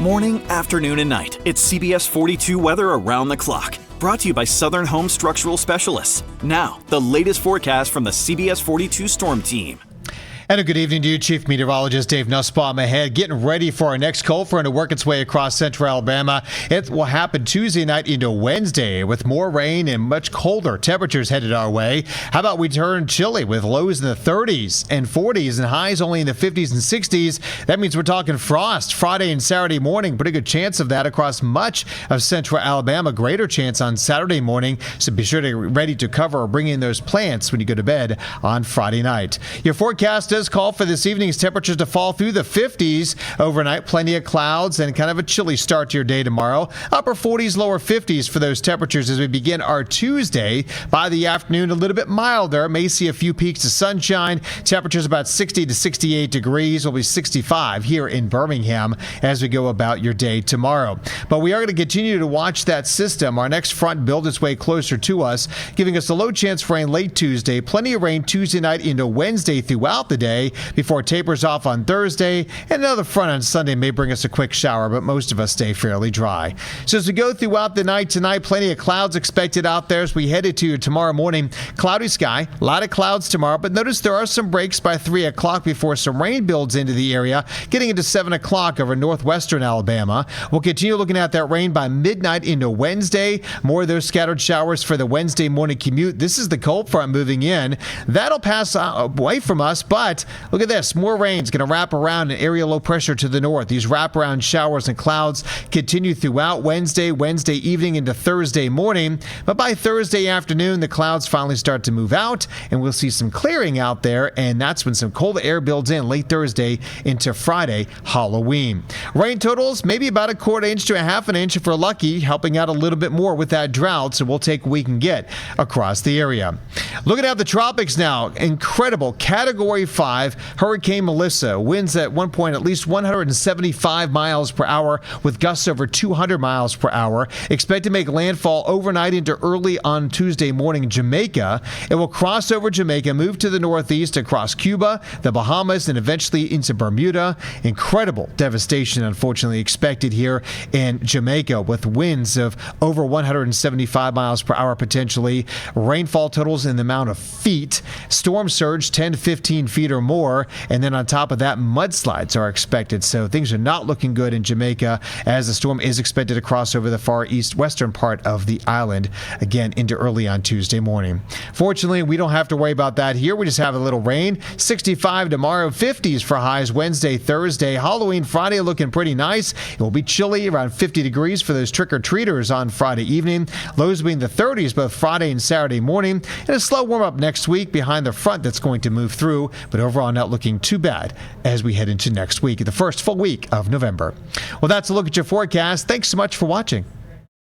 Morning, afternoon, and night. It's CBS 42 weather around the clock. Brought to you by Southern Home Structural Specialists. Now, the latest forecast from the CBS 42 Storm Team. And a good evening to you, Chief Meteorologist Dave Nussbaum ahead, getting ready for our next cold front to work its way across central Alabama. It will happen Tuesday night into Wednesday with more rain and much colder temperatures headed our way. How about we turn chilly with lows in the 30s and 40s and highs only in the 50s and 60s. That means we're talking frost Friday and Saturday morning. Pretty good chance of that across much of central Alabama. Greater chance on Saturday morning. So be sure to be ready to cover or bring in those plants when you go to bed on Friday night. Your forecast does call for this evening's temperatures to fall through the 50s overnight. Plenty of clouds and kind of a chilly start to your day tomorrow. Upper 40s, lower 50s for those temperatures as we begin our Tuesday. By the afternoon, a little bit milder. May see a few peaks of sunshine. Temperatures about 60 to 68 degrees. Will be 65 here in Birmingham as we go about your day tomorrow. But we are going to continue to watch that system. Our next front build its way closer to us, giving us a low chance for rain late Tuesday. Plenty of rain Tuesday night into Wednesday throughout the day before it tapers off on Thursday. And another front on Sunday may bring us a quick shower, but most of us stay fairly dry. So as we go throughout the night tonight, plenty of clouds expected out there as we head into tomorrow morning. Cloudy sky, a lot of clouds tomorrow, but notice there are some breaks by 3 o'clock before some rain builds into the area, getting into 7 o'clock over northwestern Alabama. We'll continue looking at that rain by midnight into Wednesday. More of those scattered showers for the Wednesday morning commute. This is the cold front moving in. That'll pass away from us, but look at this. More rain is going to wrap around an area low pressure to the north. These wraparound showers and clouds continue throughout Wednesday evening into Thursday morning. But by Thursday afternoon, the clouds finally start to move out, and we'll see some clearing out there, and that's when some cold air builds in late Thursday into Friday, Halloween. Rain totals, maybe about a quarter inch to a half an inch if we're lucky, helping out a little bit more with that drought, so we'll take what we can get across the area. Looking at the tropics now, incredible Category 5 Hurricane Melissa. Winds at one point at least 175 miles per hour with gusts over 200 miles per hour. Expect to make landfall overnight into early on Tuesday morning Jamaica. It will cross over Jamaica, move to the northeast across Cuba, the Bahamas, and eventually into Bermuda. Incredible devastation, unfortunately, expected here in Jamaica with winds of over 175 miles per hour potentially. Rainfall totals in the amount of feet. Storm surge 10 to 15 feet or more. And then on top of that, mudslides are expected. So things are not looking good in Jamaica as the storm is expected to cross over the far east western part of the island again into early on Tuesday morning. Fortunately, we don't have to worry about that here. We just have a little rain. 65 tomorrow, 50s for highs Wednesday, Thursday. Halloween Friday looking pretty nice. It will be chilly, around 50 degrees for those trick-or-treaters on Friday evening. Lows will be in the 30s both Friday and Saturday morning. And a slow warm-up next week behind the front that's going to move through, but overall not looking too bad as we head into next week, the first full week of November. Well, that's a look at your forecast. Thanks so much for watching.